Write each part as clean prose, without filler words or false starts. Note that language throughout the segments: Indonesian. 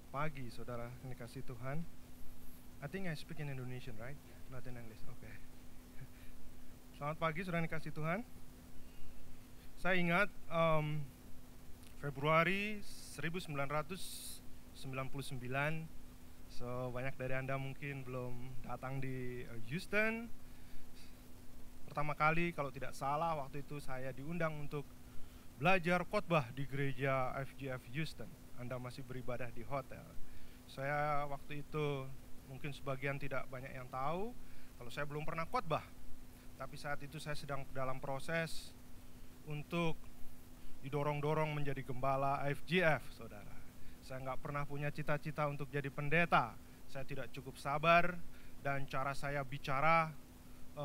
pagi, saudara yang dikasihi Tuhan. I think I speak in Indonesian, right? Not in English. Okay. Selamat pagi, saudara yang dikasihi Tuhan. Saya ingat Februari 1999. So banyak dari Anda mungkin belum datang di Houston. Pertama kali kalau tidak salah waktu itu saya diundang untuk belajar khotbah di gereja FGF Houston. Anda masih beribadah di hotel. Saya waktu itu mungkin sebagian tidak banyak yang tahu kalau saya belum pernah khotbah. Tapi saat itu saya sedang dalam proses untuk didorong-dorong menjadi gembala FGF, saudara. Saya nggak pernah punya cita-cita untuk jadi pendeta. Saya tidak cukup sabar dan cara saya bicara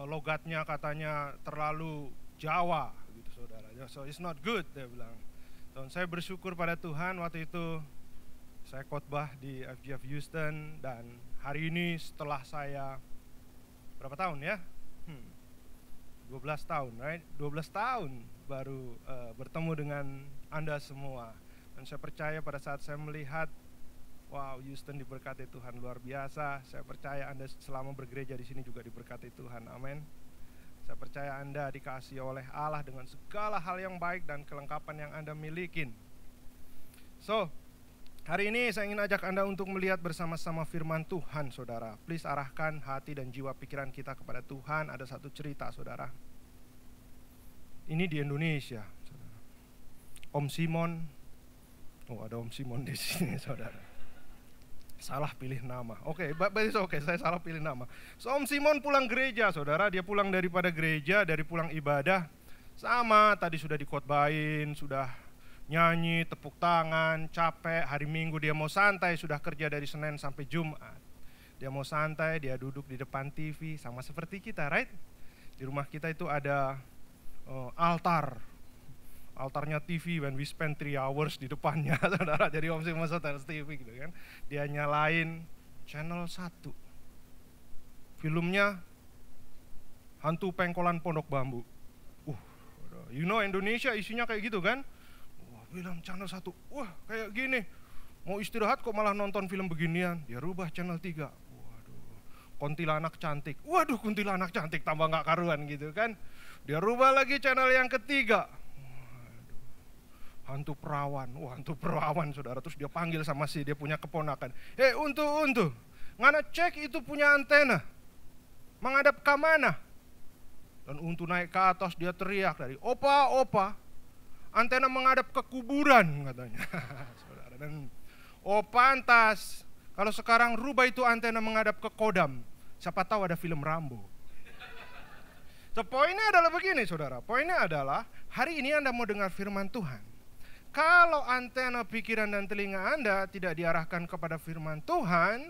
logatnya katanya terlalu Jawa, gitu saudara. So it's not good, dia bilang. Dan saya bersyukur pada Tuhan waktu itu saya khotbah di FGF Houston dan hari ini setelah saya berapa tahun ya? 12 tahun, right? 12 tahun baru bertemu dengan Anda semua. Dan saya percaya pada saat saya melihat, wow, Houston diberkati Tuhan luar biasa. Saya percaya Anda selama bergereja di sini juga diberkati Tuhan, amin. Saya percaya Anda dikasihi oleh Allah dengan segala hal yang baik dan kelengkapan yang Anda milikin. So, hari ini saya ingin ajak Anda untuk melihat bersama-sama firman Tuhan, saudara. Please arahkan hati dan jiwa pikiran kita kepada Tuhan. Ada satu cerita, saudara. Ini di Indonesia, saudara. Om Simon. Oh, ada Om Simon di sini, saudara. Salah pilih nama. Oke, saya salah pilih nama. So, Om Simon pulang gereja, saudara. Dia pulang daripada gereja, dari pulang ibadah. Sama, tadi sudah dikhotbahin, sudah nyanyi, tepuk tangan, capek. Hari Minggu dia mau santai, sudah kerja dari Senin sampai Jumat. Dia mau santai, dia duduk di depan TV, sama seperti kita, right? Di rumah kita itu ada altarnya TV, when we spend 3 hours di depannya, saudara. Jadi Om Simon setel TV gitu kan. Dia nyalain channel 1. Filmnya Hantu Pengkolan Pondok Bambu. You know Indonesia isinya kayak gitu kan. Bilang channel 1, wah kayak gini, mau istirahat kok malah nonton film beginian. Dia rubah channel 3, waduh, kuntilanak cantik. Waduh, kuntilanak cantik tambah gak karuan gitu kan. Dia rubah lagi channel yang ketiga, waduh, hantu perawan. Wah, hantu perawan, saudara. Terus dia panggil sama dia punya keponakan, Untu, ngana cek itu punya antena menghadap ke mana? Dan Untu naik ke atas, dia teriak dari, opa, antena menghadap ke kuburan, katanya. Saudara. Dan pantas kalau sekarang rubah itu antena menghadap ke Kodam. Siapa tahu ada film Rambo. So, poinnya adalah begini, saudara. Poinnya adalah hari ini Anda mau dengar firman Tuhan. Kalau antena pikiran dan telinga Anda tidak diarahkan kepada firman Tuhan,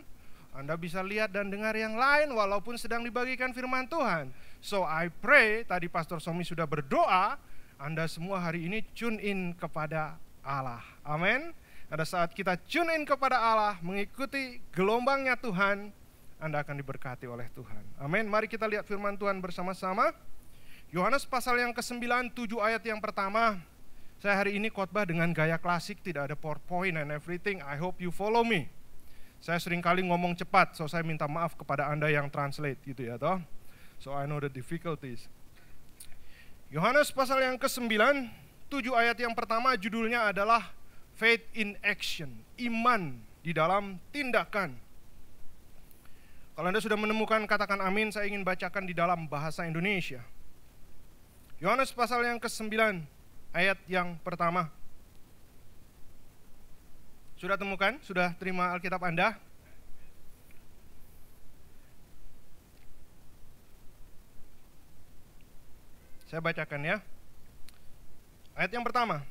Anda bisa lihat dan dengar yang lain walaupun sedang dibagikan firman Tuhan. So I pray, tadi Pastor Somi sudah berdoa, Anda semua hari ini tune in kepada Allah. Amin. Pada saat kita tune in kepada Allah, mengikuti gelombangnya Tuhan, Anda akan diberkati oleh Tuhan. Amin. Mari kita lihat firman Tuhan bersama-sama. Yohanes pasal yang ke-9, 7 ayat yang pertama. Saya hari ini khotbah dengan gaya klasik, tidak ada PowerPoint and everything. I hope you follow me. Saya seringkali ngomong cepat, so saya minta maaf kepada Anda yang translate gitu ya toh. So I know the difficulties. Yohanes pasal yang ke-9, 7 ayat yang pertama judulnya adalah Faith in Action, iman di dalam tindakan. Kalau Anda sudah menemukan katakan amin, saya ingin bacakan di dalam bahasa Indonesia. Yohanes pasal yang ke-9, ayat yang pertama. Sudah temukan? Sudah terima Alkitab Anda? Saya bacakan ya. Ayat yang pertama.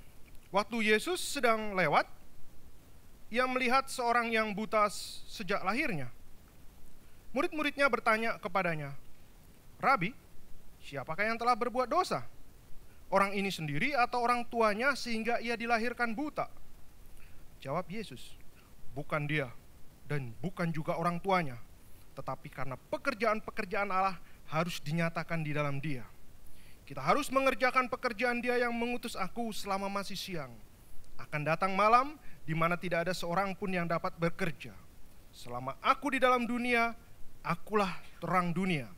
Waktu Yesus sedang lewat, ia melihat seorang yang buta sejak lahirnya. Murid-muridnya bertanya kepadanya, Rabi, siapakah yang telah berbuat dosa? Orang ini sendiri atau orang tuanya sehingga ia dilahirkan buta? Jawab Yesus, bukan dia dan bukan juga orang tuanya, tetapi karena pekerjaan-pekerjaan Allah harus dinyatakan di dalam dia. Kita harus mengerjakan pekerjaan Dia yang mengutus aku selama masih siang. Akan datang malam di mana tidak ada seorang pun yang dapat bekerja. Selama aku di dalam dunia, akulah terang dunia.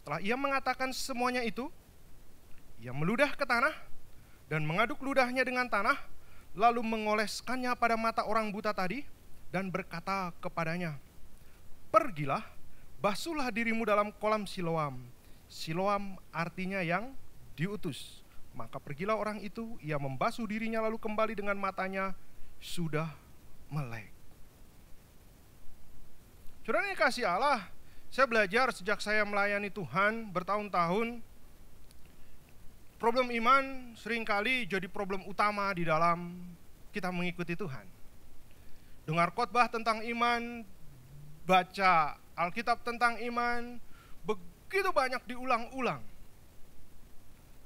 Setelah ia mengatakan semuanya itu, ia meludah ke tanah dan mengaduk ludahnya dengan tanah, lalu mengoleskannya pada mata orang buta tadi dan berkata kepadanya, "Pergilah, basuhlah dirimu dalam kolam Siloam." Siloam artinya yang diutus. Maka pergilah orang itu, ia membasuh dirinya lalu kembali dengan matanya sudah melek. Saudara yang kasih Allah, saya belajar sejak saya melayani Tuhan bertahun-tahun, problem iman seringkali jadi problem utama di dalam kita mengikuti Tuhan. Dengar khotbah tentang iman, baca Alkitab tentang iman, begitu banyak diulang-ulang.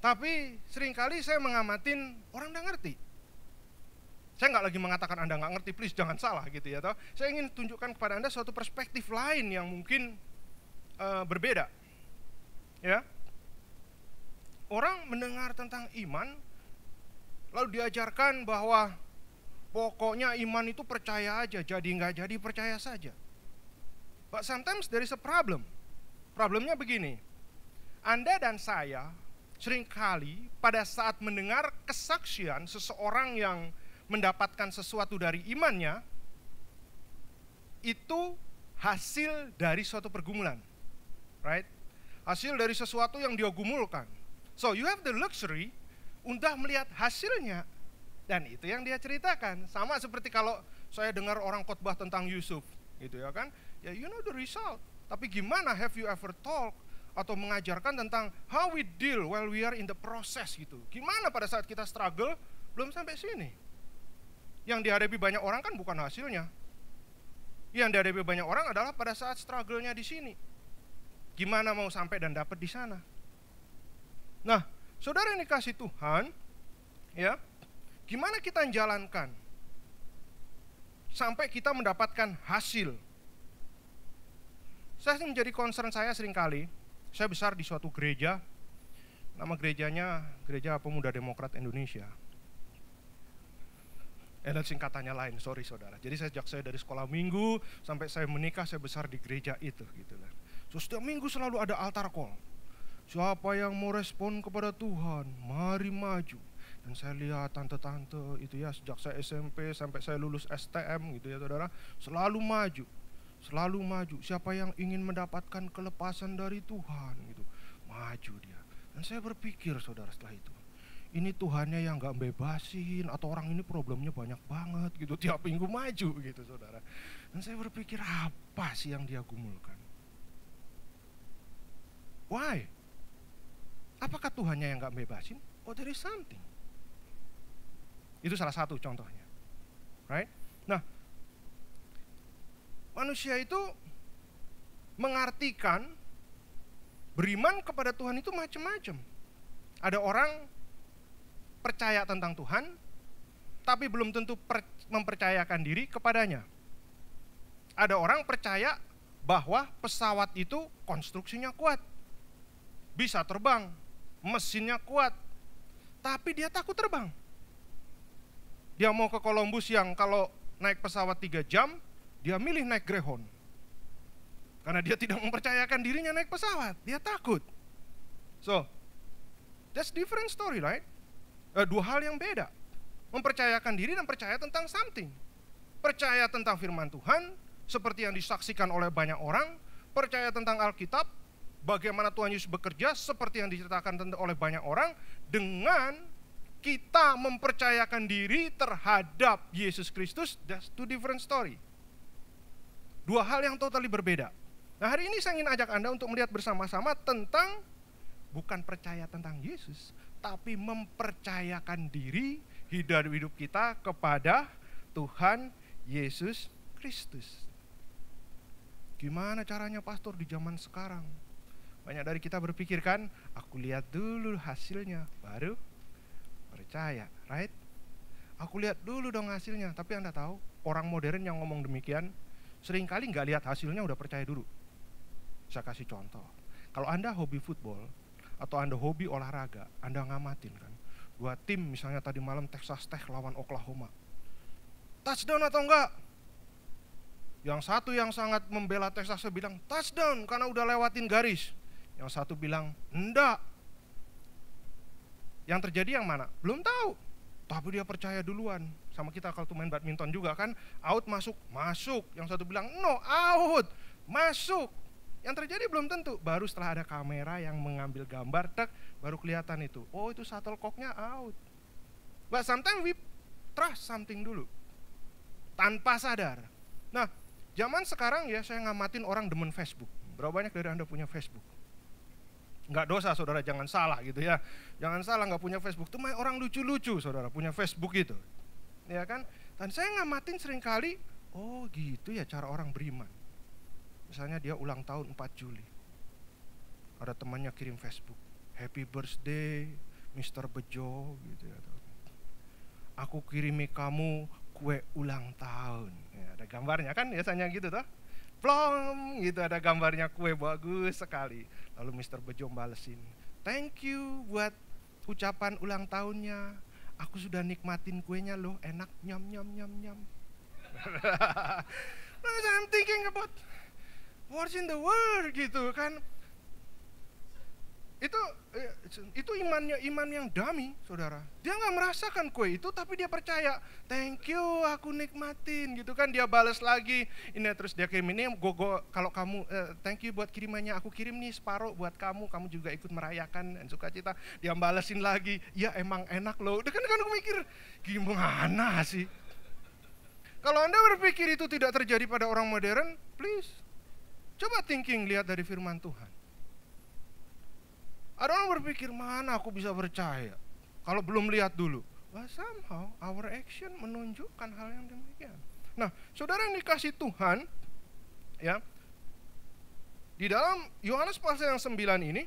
Tapi seringkali saya mengamatin orang tidak ngerti. Saya nggak lagi mengatakan Anda nggak ngerti, please jangan salah gitu ya. Toh. Saya ingin tunjukkan kepada Anda suatu perspektif lain yang mungkin berbeda. Ya, orang mendengar tentang iman, lalu diajarkan bahwa pokoknya iman itu percaya aja, jadi nggak jadi percaya saja. But sometimes there is a problem. Problemnya begini, Anda dan saya seringkali pada saat mendengar kesaksian seseorang yang mendapatkan sesuatu dari imannya, itu hasil dari suatu pergumulan, right? Hasil dari sesuatu yang dia gumulkan. So you have the luxury untuk melihat hasilnya, dan itu yang dia ceritakan. Sama seperti kalau saya dengar orang khotbah tentang Yusuf, gitu ya kan? Ya you know the result. Tapi gimana, have you ever talk atau mengajarkan tentang how we deal while we are in the process gitu. Gimana pada saat kita struggle belum sampai sini. Yang dihadapi banyak orang kan bukan hasilnya. Yang dihadapi banyak orang adalah pada saat struggle-nya di sini. Gimana mau sampai dan dapat di sana. Nah, saudara yang dikasih Tuhan, ya, gimana kita menjalankan sampai kita mendapatkan hasil. Saya menjadi concern saya seringkali. Saya besar di suatu gereja, nama gerejanya Gereja Pemuda Demokrat Indonesia. Dan singkatannya lain, sorry saudara. Jadi sejak saya dari sekolah minggu sampai saya menikah, saya besar di gereja itu. Gitu lah. So, setiap minggu selalu ada altar call. Siapa yang mau respon kepada Tuhan, mari maju. Dan saya lihat tante-tante itu ya, sejak saya SMP sampai saya lulus STM gitu ya saudara, selalu maju. Selalu maju, siapa yang ingin mendapatkan kelepasan dari Tuhan gitu, maju dia. Dan saya berpikir saudara setelah itu, ini Tuhannya yang gak bebasin, atau orang ini problemnya banyak banget gitu, tiap minggu maju gitu saudara. Dan saya berpikir apa sih yang dia gumulkan? Why? Apakah Tuhannya yang gak bebasin? Oh, there is something. Itu salah satu contohnya, right? Nah, manusia itu mengartikan beriman kepada Tuhan itu macam-macam. Ada orang percaya tentang Tuhan, tapi belum tentu mempercayakan diri kepadanya. Ada orang percaya bahwa pesawat itu konstruksinya kuat, bisa terbang, mesinnya kuat, tapi dia takut terbang. Dia mau ke Columbus yang kalau naik pesawat 3 jam, dia milih naik Greyhound. Karena dia tidak mempercayakan dirinya naik pesawat. Dia takut. So, that's different story, right? Dua hal yang beda. Mempercayakan diri dan percaya tentang something. Percaya tentang firman Tuhan, seperti yang disaksikan oleh banyak orang. Percaya tentang Alkitab, bagaimana Tuhan Yesus bekerja, seperti yang diceritakan oleh banyak orang. Dengan kita mempercayakan diri terhadap Yesus Kristus, that's two different story. Dua hal yang totally berbeda. Nah, hari ini saya ingin ajak Anda untuk melihat bersama-sama tentang bukan percaya tentang Yesus, tapi mempercayakan diri hidup kita kepada Tuhan Yesus Kristus. Gimana caranya pastor di zaman sekarang? Banyak dari kita berpikir kan, aku lihat dulu hasilnya, baru percaya, right? Aku lihat dulu dong hasilnya, tapi Anda tahu, orang modern yang ngomong demikian, seringkali nggak lihat hasilnya udah percaya dulu. Saya kasih contoh. Kalau Anda hobi football atau Anda hobi olahraga, Anda ngamatin kan. Dua tim misalnya tadi malam Texas Tech lawan Oklahoma. Touchdown atau enggak? Yang satu yang sangat membela Texas bilang touchdown karena udah lewatin garis. Yang satu bilang enggak. Yang terjadi yang mana? Belum tahu. Tapi dia percaya duluan. Sama kita kalau main badminton juga kan, out masuk, masuk. Yang satu bilang no, out, masuk. Yang terjadi belum tentu. Baru setelah ada kamera yang mengambil gambar, tak baru kelihatan itu. Oh, itu shuttlecocknya out. But sometimes we trust something dulu. Tanpa sadar. Nah, zaman sekarang ya saya ngamatin orang demen Facebook. Berapa banyak dari Anda punya Facebook? Nggak dosa saudara, jangan salah gitu ya. Jangan salah nggak punya Facebook. Itu orang lucu-lucu saudara punya Facebook gitu. Ya kan? Dan saya ngamatin seringkali, oh gitu ya cara orang beriman. Misalnya dia ulang tahun 4 Juli. Ada temannya kirim Facebook. Happy birthday Mr. Bejo gitu ya. Aku kirimi kamu kue ulang tahun. Ya, ada gambarnya kan biasanya gitu toh. Plong gitu ada gambarnya kue bagus sekali. Lalu Mr. Bejo balesin, thank you buat ucapan ulang tahunnya. Aku sudah nikmatin kuenya loh, enak nyam nyam nyam nyam. I'm thinking about what's in the world gitu kan. Itu iman yang dummy saudara. Dia nggak merasakan kue itu tapi dia percaya, thank you aku nikmatin gitu kan. Dia balas lagi ini, terus dia kirim ini kalau kamu thank you buat kirimannya, aku kirim nih separuh buat kamu juga ikut merayakan dan sukacita. Dia balesin lagi, ya emang enak loh. Udah kan aku mikir gimana sih. Kalau Anda berpikir itu tidak terjadi pada orang modern, please coba thinking, lihat dari firman Tuhan. Ada orang berpikir, mana aku bisa percaya kalau belum lihat dulu. But somehow our action menunjukkan hal yang demikian. Nah, saudara yang dikasih Tuhan, ya, di dalam Yohanes pasal yang 9 ini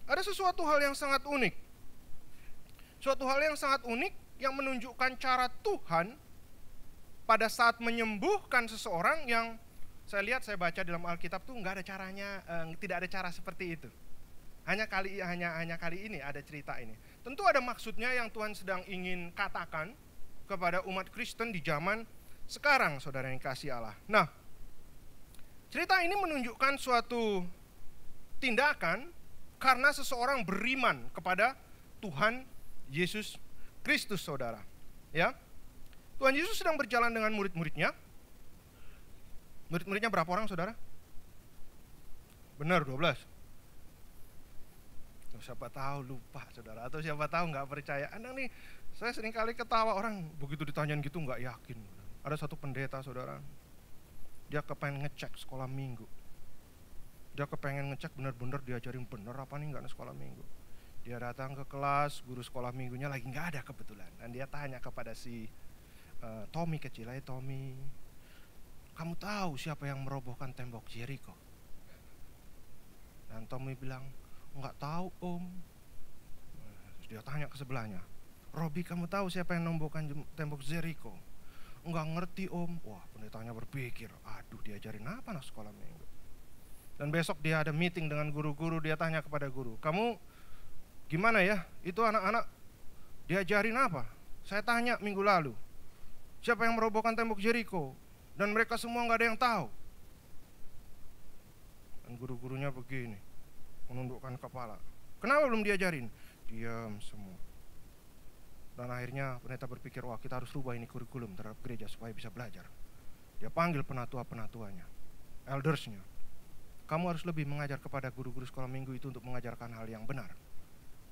ada sesuatu hal yang sangat unik. Suatu hal yang sangat unik yang menunjukkan cara Tuhan pada saat menyembuhkan seseorang yang saya baca dalam Alkitab tuh nggak ada caranya, tidak ada cara seperti itu. Hanya kali ini ada cerita ini. Tentu ada maksudnya yang Tuhan sedang ingin katakan kepada umat Kristen di zaman sekarang, saudara yang kasih Allah. Nah, cerita ini menunjukkan suatu tindakan karena seseorang beriman kepada Tuhan Yesus Kristus, saudara. Ya, Tuhan Yesus sedang berjalan dengan murid-muridnya. Murid-muridnya berapa orang, saudara? Benar, 12. Siapa tahu lupa saudara, atau siapa tahu nggak percaya. Anda nih, saya sering kali ketawa orang begitu ditanyain gitu nggak yakin. Ada satu pendeta saudara, dia kepengen ngecek sekolah minggu. Dia kepengen ngecek benar-benar diajarin benar apa nih nggak sekolah minggu. Dia datang ke kelas, guru sekolah minggunya lagi nggak ada kebetulan. Dan dia tanya kepada si Tommy kecil, Tommy, kamu tahu siapa yang merobohkan tembok Jericho? Dan Tommy bilang, enggak tahu om. Terus dia tanya ke sebelahnya, Robi kamu tahu siapa yang merobohkan tembok Jericho? Enggak ngerti om. Wah, pendetanya berpikir, aduh diajarin apa anak sekolah minggu. Dan besok dia ada meeting dengan guru-guru, dia tanya kepada guru, kamu gimana ya, itu anak-anak diajarin apa? Saya tanya minggu lalu, siapa yang merobohkan tembok Jericho? Dan mereka semua enggak ada yang tahu. Dan guru-gurunya begini, menundukkan kepala. Kenapa belum diajarin? Diam semua. Dan akhirnya pendeta berpikir, wah kita harus rubah ini kurikulum terhadap gereja supaya bisa belajar. Dia panggil penatua-penatuanya, eldersnya. Kamu harus lebih mengajar kepada guru-guru sekolah minggu itu untuk mengajarkan hal yang benar.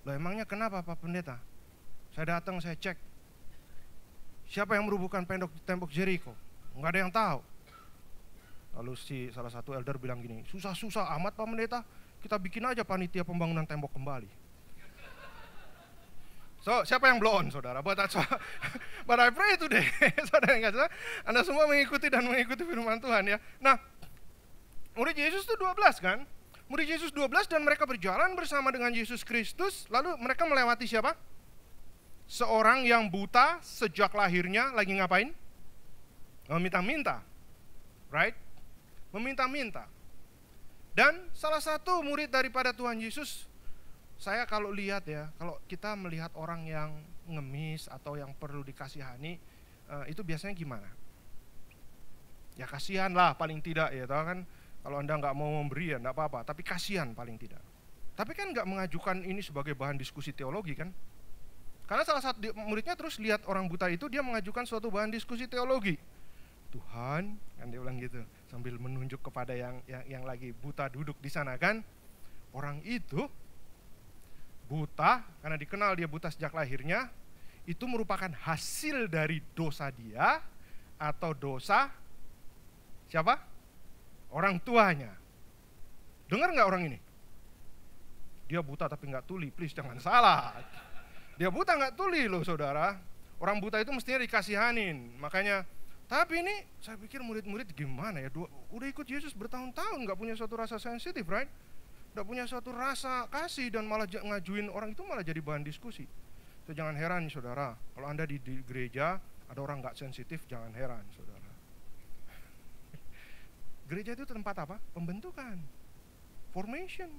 Loh emangnya kenapa Pak Pendeta? Saya datang, saya cek. Siapa yang merubuhkan tembok Jericho? Enggak ada yang tahu. Lalu salah satu elder bilang gini, susah-susah amat Pak Pendeta. Kita bikin aja panitia pembangunan tembok kembali. So, siapa yang blow on, saudara? But I pray today, saudara, Anda semua mengikuti firman Tuhan ya. Nah, murid Yesus itu 12 kan? Murid Yesus 12 dan mereka berjalan bersama dengan Yesus Kristus. Lalu mereka melewati siapa? Seorang yang buta sejak lahirnya lagi ngapain? Meminta-minta. Right? Meminta-minta. Dan salah satu murid daripada Tuhan Yesus, saya kalau lihat ya, kalau kita melihat orang yang ngemis atau yang perlu dikasihani, itu biasanya gimana? Ya kasihan lah paling tidak ya, tahu kan, kalau Anda nggak mau memberi ya nggak apa-apa, tapi kasihan paling tidak. Tapi kan nggak mengajukan ini sebagai bahan diskusi teologi kan? Karena salah satu muridnya terus lihat orang buta itu, dia mengajukan suatu bahan diskusi teologi. Tuhan, kan dia bilang gitu, sambil menunjuk kepada yang lagi buta duduk di sana kan. Orang itu buta, karena dikenal dia buta sejak lahirnya, itu merupakan hasil dari dosa dia atau dosa siapa? Orang tuanya. Dengar nggak orang ini? Dia buta tapi nggak tuli, please jangan salah. Dia buta nggak tuli loh saudara. Orang buta itu mestinya dikasihanin. Makanya, tapi ini saya pikir murid-murid gimana ya, udah ikut Yesus bertahun-tahun nggak punya suatu rasa sensitif, right? Nggak punya suatu rasa kasih dan malah ngajuin orang itu malah jadi bahan diskusi. So, jangan heran saudara, kalau Anda di gereja ada orang nggak sensitif, jangan heran saudara. Gereja itu tempat apa? Pembentukan, formation.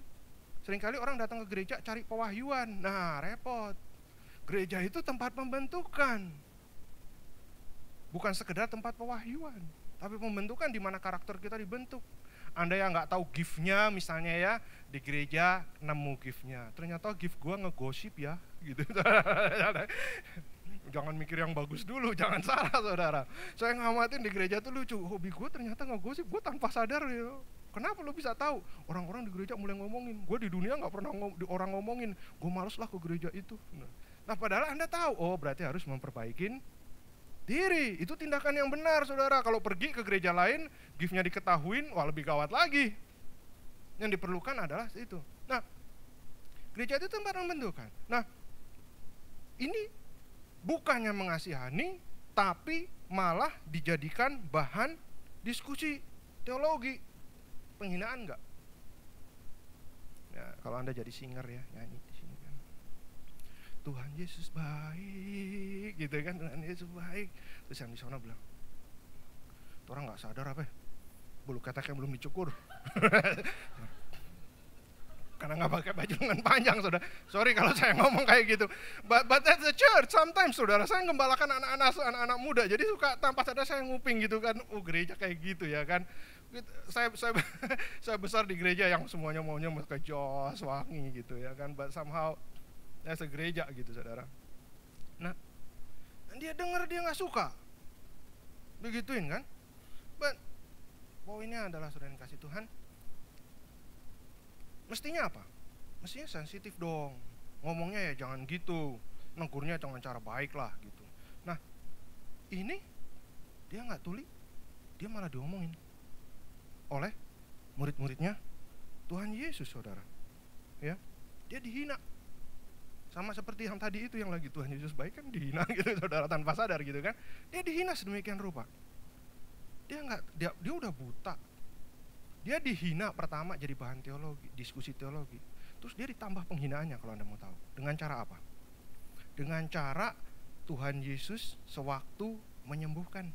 Seringkali orang datang ke gereja cari pewahyuan, nah repot. Gereja itu tempat pembentukan, bukan sekedar tempat pewahyuan, tapi pembentukan di mana karakter kita dibentuk. Anda yang nggak tahu gift-nya misalnya ya, di gereja nemu gift-nya, ternyata gift gua ngegosip ya, gitu. Jangan mikir yang bagus dulu, jangan salah saudara. Saya ngamatin di gereja tuh lucu, hobi gue ternyata ngegosip, gue tanpa sadar ya. Kenapa lo bisa tahu? Orang-orang di gereja mulai ngomongin, gue di dunia nggak pernah orang ngomongin, gue males lah ke gereja itu. Nah padahal Anda tahu, oh berarti harus memperbaikin diri. Itu tindakan yang benar saudara. Kalau pergi ke gereja lain, gift-nya diketahuin, wah lebih gawat lagi. Yang diperlukan adalah itu. Nah, gereja itu tempat membentukan. Nah, ini bukannya mengasihani, tapi malah dijadikan bahan diskusi teologi. Penghinaan enggak? Ya, kalau Anda jadi singer ya, nyanyi di sini kan. Tuhan Yesus baik, gitu kan, Tuhan Yesus baik. Terus yang di sana bilang, orang nggak sadar apa ya, bulu keteknya belum dicukur. Karena nggak pakai baju lengan panjang, saudara. Sorry kalau saya ngomong kayak gitu. But at the church, sometimes, saudara, saya gembalakan anak-anak muda, jadi suka tanpa sadar saya nguping gitu kan, gereja kayak gitu ya kan. Saya besar di gereja yang semuanya maunya pakai jas wangi gitu ya kan, but somehow as a gereja gitu saudara. Nah, dia dengar dia nggak suka, begituin kan. But poinnya adalah saudara yang kasih Tuhan, mestinya apa? Mestinya sensitif dong, ngomongnya ya jangan gitu, negurnya dengan cara baik lah gitu. Nah, ini dia nggak tuli, dia malah diomongin oleh murid-muridnya Tuhan Yesus saudara. Ya, dia dihina. Sama seperti yang tadi itu, yang lagi Tuhan Yesus baik kan dihina gitu saudara, tanpa sadar gitu kan. Dia dihina sedemikian rupa. Dia udah buta. Dia dihina pertama jadi bahan teologi, diskusi teologi. Terus dia ditambah penghinaannya kalau Anda mau tahu. Dengan cara apa? Dengan cara Tuhan Yesus sewaktu menyembuhkan.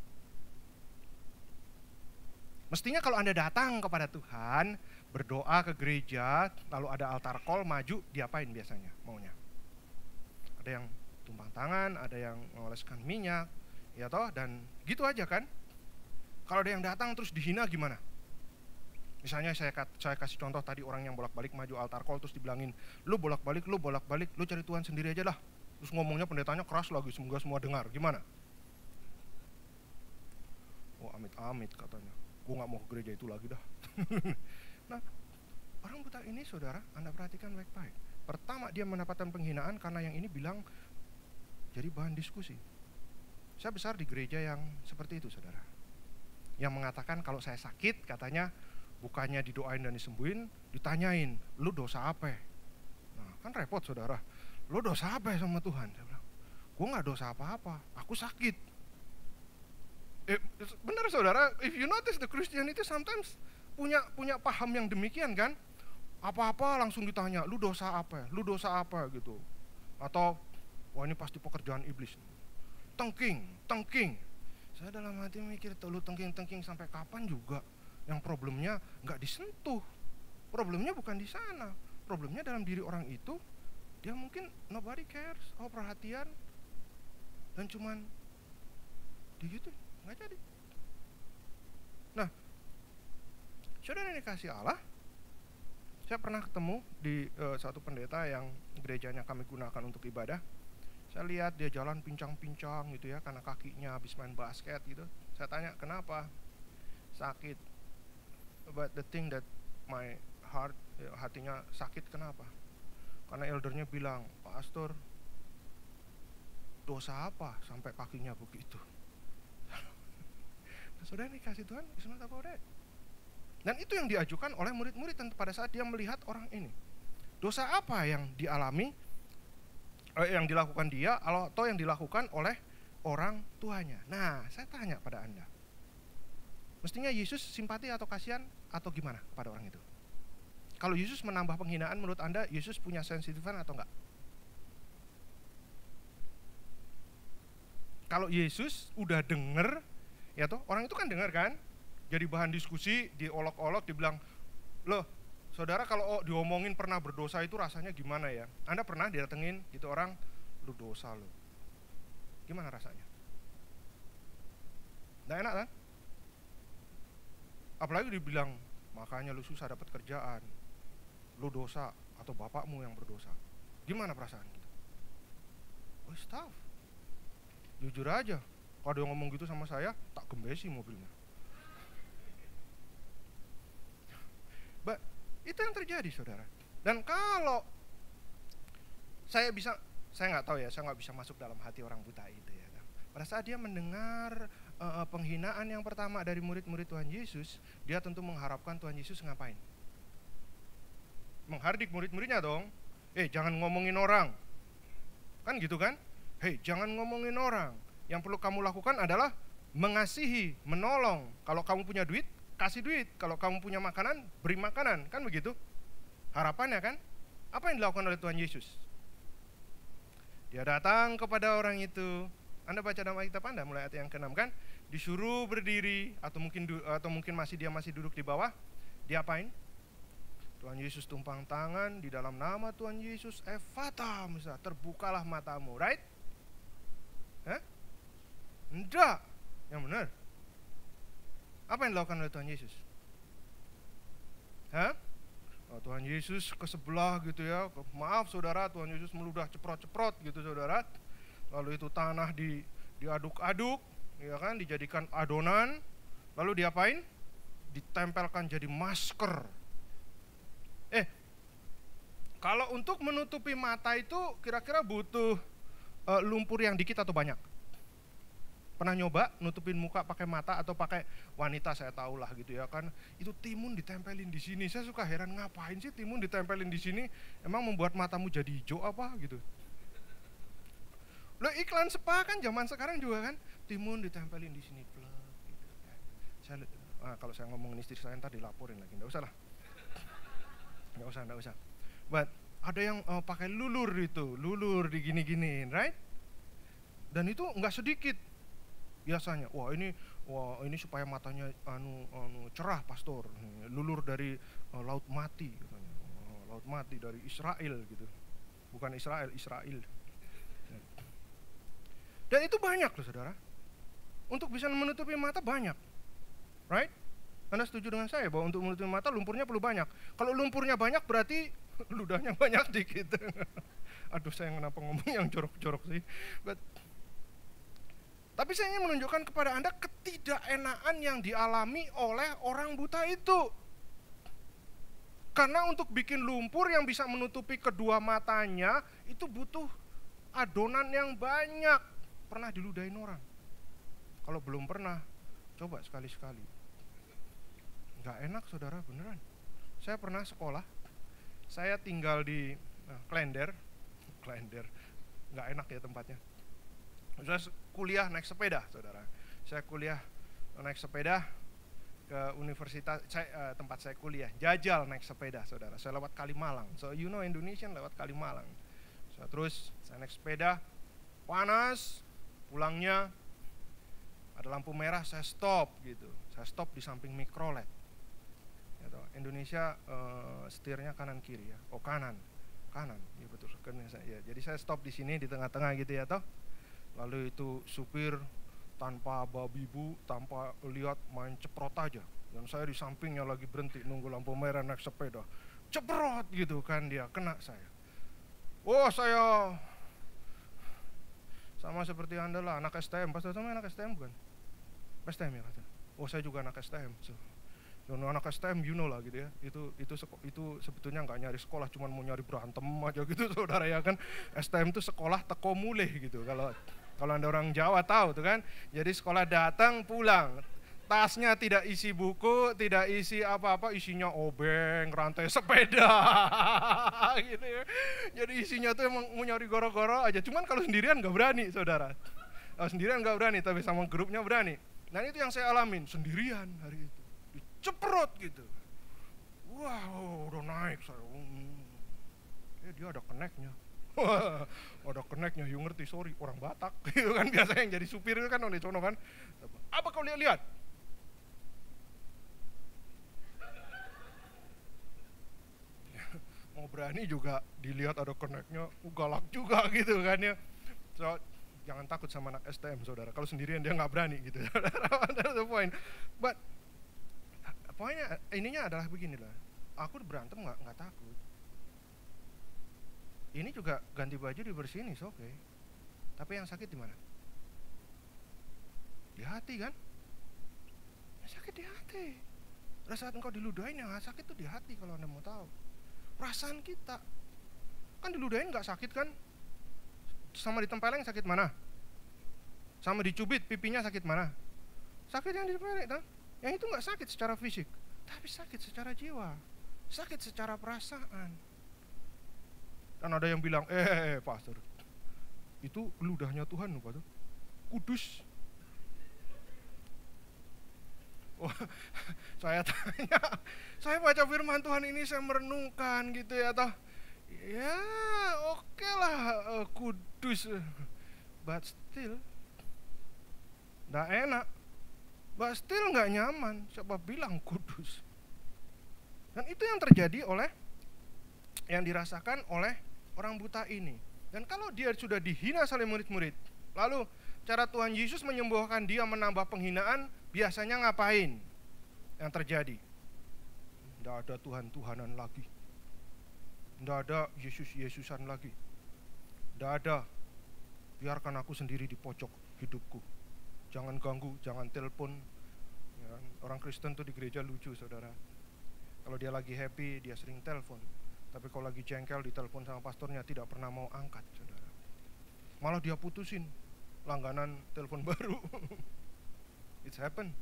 Mestinya kalau Anda datang kepada Tuhan, berdoa ke gereja, lalu ada altar call, maju, diapain biasanya maunya? Ada yang tumpang tangan, ada yang mengoleskan minyak, ya toh, dan gitu aja kan. Kalau ada yang datang terus dihina gimana? Misalnya saya kasih contoh tadi, orang yang bolak-balik maju altar call terus dibilangin, lu bolak-balik, lu cari Tuhan sendiri aja lah. Terus ngomongnya pendetanya keras lagi, semoga semua dengar, gimana? Oh amit-amit katanya, gue gak mau ke gereja itu lagi dah. Nah, orang buta ini saudara, Anda perhatikan baik-baik. Pertama dia mendapatkan penghinaan karena yang ini bilang jadi bahan diskusi. Saya besar di gereja yang seperti itu saudara, yang mengatakan kalau saya sakit katanya, bukannya didoain dan disembuhin, ditanyain, lu dosa apa? Nah, kan repot saudara. Lu dosa apa sama Tuhan? Saya bilang, gue gak dosa apa-apa, aku sakit. Benar saudara, if you notice the Christianity sometimes punya paham yang demikian kan. Apa-apa langsung ditanya, lu dosa apa? Lu dosa apa gitu. Atau, wah ini pasti pekerjaan iblis. Tengking. Saya dalam hati mikir, lu tengking sampai kapan juga? Yang problemnya nggak disentuh, problemnya bukan di sana, problemnya dalam diri orang itu. Dia mungkin nobody cares, perhatian, dan cuman digituin, nggak jadi. Nah, saudara yang dikasih Allah, saya pernah ketemu di satu pendeta yang gerejanya kami gunakan untuk ibadah. Saya lihat dia jalan pincang-pincang gitu ya, karena kakinya habis main basket gitu. Saya tanya, kenapa? Sakit. But the thing that my heart, hatinya sakit, kenapa? Karena eldernya bilang, pastor, dosa apa sampai kakinya begitu? Nah, saudara dikasih Tuhan, it's not about that. Dan itu yang diajukan oleh murid-murid pada saat dia melihat orang ini. Dosa apa yang dialami, yang dilakukan dia, atau yang dilakukan oleh orang tuanya. Nah, saya tanya pada Anda, mestinya Yesus simpati atau kasihan atau gimana pada orang itu? Kalau Yesus menambah penghinaan, menurut Anda Yesus punya sensitifan atau enggak? Kalau Yesus udah denger, ya toh, orang itu kan denger kan? Jadi bahan diskusi, diolok-olok, dibilang, loh saudara kalau diomongin pernah berdosa itu rasanya gimana ya? Anda pernah didatengin gitu orang, lu dosa lu. Gimana rasanya? Nggak enak kan? Apalagi dibilang, makanya lu susah dapat kerjaan, lu dosa atau bapakmu yang berdosa. Gimana perasaan kita? Oh, tough. Jujur aja, kalau dia ngomong gitu sama saya, tak gembesi mobilnya. Itu yang terjadi, saudara. Dan kalau saya nggak tahu ya, saya nggak bisa masuk dalam hati orang buta itu ya. Pada saat dia mendengar penghinaan yang pertama dari murid-murid Tuhan Yesus, dia tentu mengharapkan Tuhan Yesus ngapain? Menghardik murid-muridnya dong. Jangan ngomongin orang. Kan gitu kan? Jangan ngomongin orang. Yang perlu kamu lakukan adalah mengasihi, menolong. Kalau kamu punya duit, kasih duit. Kalau kamu punya makanan, beri makanan. Kan begitu? Harapannya kan? Apa yang dilakukan oleh Tuhan Yesus? Dia datang kepada orang itu. Anda baca dalam Alkitab Anda mulai ayat yang ke-6 kan? Disuruh berdiri atau mungkin dia masih duduk di bawah. Dia apain? Tuhan Yesus tumpang tangan di dalam nama Tuhan Yesus, Efata, misalnya, terbukalah matamu, right? Enggak. Yang benar. Apa yang dilakukan oleh Tuhan Yesus? Tuhan Yesus ke sebelah gitu ya. Maaf saudara, Tuhan Yesus meludah ceprot-ceprot gitu saudara. Lalu itu tanah diaduk-aduk, ya kan, dijadikan adonan. Lalu diapain? Ditempelkan jadi masker. Kalau untuk menutupi mata itu kira-kira butuh lumpur yang dikit atau banyak? Pernah nyoba nutupin muka pakai mata atau pakai wanita, saya tahu lah gitu ya kan. Itu timun ditempelin di sini. Saya suka heran, ngapain sih timun ditempelin di sini? Emang membuat matamu jadi hijau apa gitu? Loh, iklan spa kan zaman sekarang juga kan, timun ditempelin di sini plek gitu kan. Kalau saya ngomongin istri saya ntar dilaporin lagi, enggak usah lah. Enggak usah. But ada yang pakai lulur digini-giniin, right? Dan itu enggak sedikit. Biasanya, ini supaya matanya cerah pastor, lulur dari laut mati katanya. Laut mati dari Israel gitu. Bukan Israel. Dan itu banyak loh saudara. Untuk bisa menutupi mata banyak. Right? Anda setuju dengan saya bahwa untuk menutupi mata lumpurnya perlu banyak. Kalau lumpurnya banyak berarti ludahnya banyak dikit. Aduh, saya kenapa ngomong yang jorok-jorok sih. Tapi saya ingin menunjukkan kepada Anda ketidakenaan yang dialami oleh orang buta itu. Karena untuk bikin lumpur yang bisa menutupi kedua matanya, itu butuh adonan yang banyak. Pernah diludahin orang? Kalau belum pernah, coba sekali-sekali. Gak enak saudara, beneran. Saya pernah sekolah, saya tinggal di Klender, gak enak ya tempatnya. Saya kuliah naik sepeda, saudara. Saya kuliah naik sepeda ke universitas, tempat saya kuliah. Jajal naik sepeda, saudara. Saya lewat Kalimalang. So you know Indonesian lewat Kalimalang. Terus saya naik sepeda, panas, pulangnya ada lampu merah, saya stop gitu. Saya stop di samping mikrolet. Indonesia setirnya kanan kiri ya. Kanan, ya betul. Ya, jadi saya stop di sini di tengah-tengah gitu ya toh. Lalu itu supir tanpa babi bu, tanpa lihat main ceprot aja. Dan saya di sampingnya lagi berhenti nunggu lampu merah naik sepeda. Ceprot gitu kan dia, kena saya. Oh saya sama seperti Anda lah, anak STM. Pastor sama anak STM bukan? STM ya Pastor? Oh saya juga anak STM. So, anak STM you know lah gitu ya. Itu sebetulnya nggak nyari sekolah, cuma mau nyari berantem aja gitu saudara ya kan. STM itu sekolah teko mulih gitu. Kalau Anda orang Jawa tahu tuh kan. Jadi sekolah datang pulang. Tasnya tidak isi buku, tidak isi apa-apa, isinya obeng, rantai sepeda gitu ya. Jadi isinya tuh emang mau nyari goro-goro aja. Cuman kalau sendirian nggak berani saudara. Kalau sendirian nggak berani, tapi sama grupnya berani. Dan itu yang saya alamin, sendirian hari itu. Diceprot gitu. Wow, udah naik saya. Dia ada keneknya. Ada keneknya, you ngerti, sorry, orang Batak. Itu kan biasa yang jadi supir itu kan orang di sono kan. Apa kau lihat-lihat? Mau berani juga dilihat ada koneknya, galak juga gitu kan ya. So, jangan takut sama anak STM saudara, kalau sendirian dia nggak berani gitu. That's the point. But poinnya ininya adalah beginilah, aku berantem nggak takut. Ini juga ganti baju dibersihin is okay. Tapi yang sakit di mana? Di hati kan? Yang sakit di hati. Pada saat engkau diludahin, yang sakit tuh di hati kalau Anda mau tahu. Perasaan kita kan diludahin nggak sakit kan? Sama ditempeleng sakit mana? Sama dicubit pipinya sakit mana? Sakit yang ditempeleng kan? Yang itu nggak sakit secara fisik, tapi sakit secara jiwa, sakit secara perasaan. Dan ada yang bilang, pastor, itu ludahnya Tuhan loh pastor, kudus. Oh, saya tanya, saya baca firman Tuhan ini saya merenungkan gitu ya toh. Ya oke lah kudus, but still nggak enak, but still nggak nyaman. Siapa bilang kudus? Dan itu yang terjadi yang dirasakan oleh orang buta ini. Dan kalau dia sudah dihina oleh murid-murid, lalu cara Tuhan Yesus menyembuhkan dia menambah penghinaan, biasanya ngapain yang terjadi? Tidak ada Tuhan-Tuhanan lagi, tidak ada Yesus-Yesusan lagi, tidak ada, biarkan aku sendiri di pojok hidupku, jangan ganggu, jangan telepon. Ya, orang Kristen tuh di gereja lucu saudara, kalau dia lagi happy dia sering telepon, tapi kalau lagi jengkel ditelepon sama pastornya tidak pernah mau angkat saudara, malah dia putusin langganan telepon baru. It's happen.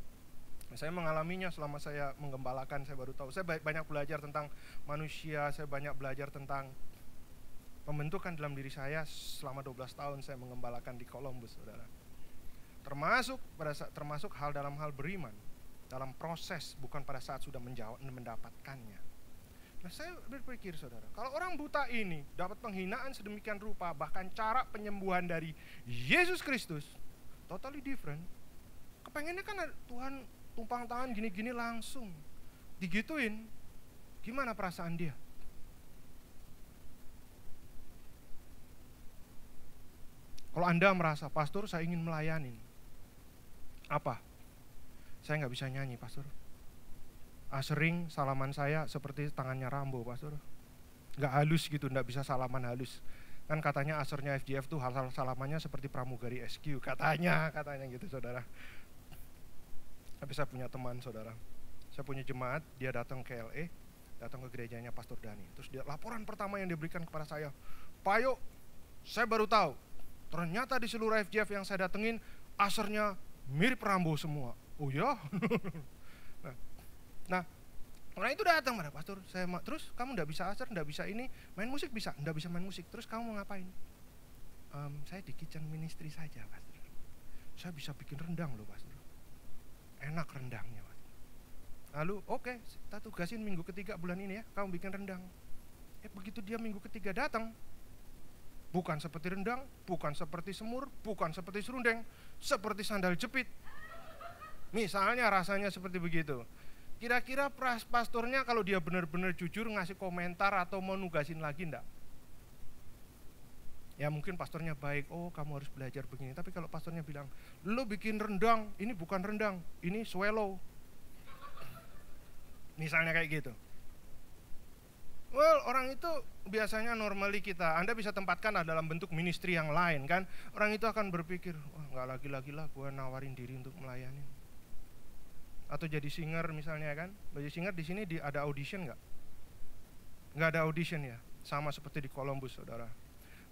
Saya mengalaminya selama saya menggembalakan, saya baru tahu. Saya banyak belajar tentang manusia, saya banyak belajar tentang pembentukan dalam diri saya selama 12 tahun saya menggembalakan di Columbus, saudara. Termasuk dalam hal beriman, dalam proses, bukan pada saat sudah mendapatkannya. Nah saya berpikir saudara, kalau orang buta ini dapat penghinaan sedemikian rupa, bahkan cara penyembuhan dari Yesus Kristus totally different. Kepengennya kan Tuhan tumpang tangan gini-gini langsung digituin, gimana perasaan dia? Kalau Anda merasa, pastor saya ingin melayanin, apa? Saya nggak bisa nyanyi pastor. Sering salaman saya seperti tangannya Rambo pastor, nggak halus gitu, nggak bisa salaman halus. Kan katanya asernya FGF tuh hal-hal salamannya seperti pramugari SQ, katanya gitu saudara. Tapi saya punya teman saudara, saya punya jemaat, dia datang ke LA, datang ke gerejanya Pastor Dani. Terus dia, laporan pertama yang diberikan kepada saya, Pak Yo, saya baru tahu, ternyata di seluruh FGF yang saya datengin, asernya mirip Rambo semua. Oh ya? Nah, orang itu datang pada pastor, terus kamu nggak bisa aser, nggak bisa ini, main musik bisa, nggak bisa main musik, terus kamu mau ngapain? Saya di kitchen ministry saja pastor, saya bisa bikin rendang loh pastor, enak rendangnya. Lalu oke, kita tugasin minggu ketiga bulan ini ya, kamu bikin rendang. Begitu dia minggu ketiga datang, bukan seperti rendang, bukan seperti semur, bukan seperti serundeng, seperti sandal jepit. Misalnya rasanya seperti begitu. Kira-kira pastornya kalau dia benar-benar jujur ngasih komentar atau mau nugasin lagi enggak? Ya mungkin pastornya baik, oh kamu harus belajar begini. Tapi kalau pastornya bilang, lo bikin rendang, ini bukan rendang, ini swallow. Misalnya kayak gitu. Well, orang itu biasanya normally kita, Anda bisa tempatkan dalam bentuk ministry yang lain kan. Orang itu akan berpikir, wah nggak lagi-lagi lah gue nawarin diri untuk melayani. Atau jadi singer misalnya kan. Jadi singer di sini ada audition nggak? Nggak ada audition ya. Sama seperti di Columbus, saudara.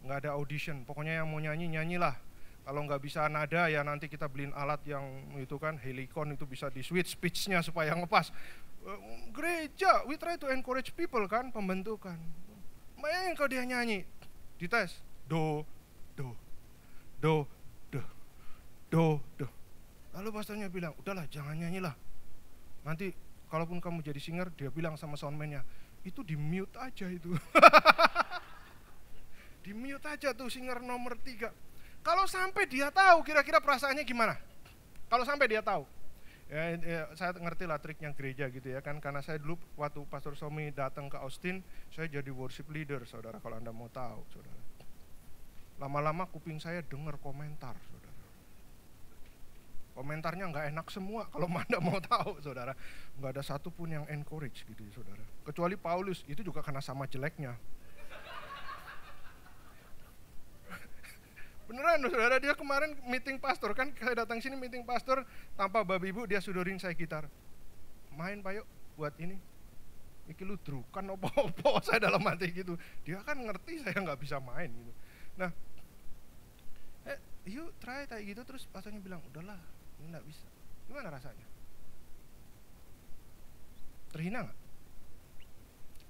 Nggak ada audition, pokoknya yang mau nyanyi, nyanyilah. Kalau nggak bisa nada ya nanti kita beliin alat yang itu kan, helikon itu bisa di switch pitch-nya supaya ngepas. Gereja, we try to encourage people kan, pembentukan. Bayangin kalau dia nyanyi, dites, do, do, do, do, do, do. Lalu pastornya bilang, udahlah jangan nyanyilah. Nanti kalaupun kamu jadi singer, dia bilang sama soundman-nya, itu di mute aja itu. Di mute aja tuh singer nomor 3. Kalau sampai dia tahu kira-kira perasaannya gimana? Kalau sampai dia tahu. Ya, saya ngerti lah triknya gereja gitu ya kan, karena saya dulu waktu Pastor Somi datang ke Austin, saya jadi worship leader, saudara, kalau Anda mau tahu, saudara. Lama-lama kuping saya dengar komentar, saudara. Komentarnya nggak enak semua, kalau Anda mau tahu, saudara. Nggak ada satupun yang encourage gitu, saudara. Kecuali Paulus, itu juga karena sama jeleknya. Beneran saudara, dia kemarin meeting pastor kan, saya datang sini meeting pastor tanpa babi ibu, dia sudorin saya gitar. Main Pak yuk buat ini. Iki lu drukan opo-opo, saya dalam hati gitu. Dia kan ngerti saya nggak bisa main gitu. Nah, yuk try kayak gitu, terus pastornya bilang, udahlah ini nggak bisa. Gimana rasanya? Terhina nggak?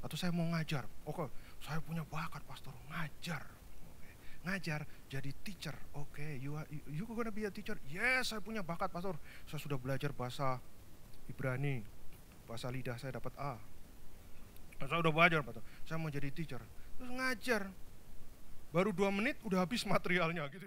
Atau saya mau ngajar, oke, saya punya bakat pastor, ngajar. Ngajar, jadi teacher. Oke, you gonna be a teacher? Yes, saya punya bakat pastor. Saya sudah belajar bahasa Ibrani, bahasa lidah saya dapat A. Saya udah belajar pastor. Saya mau jadi teacher. Terus ngajar. Baru 2 menit udah habis materialnya gitu.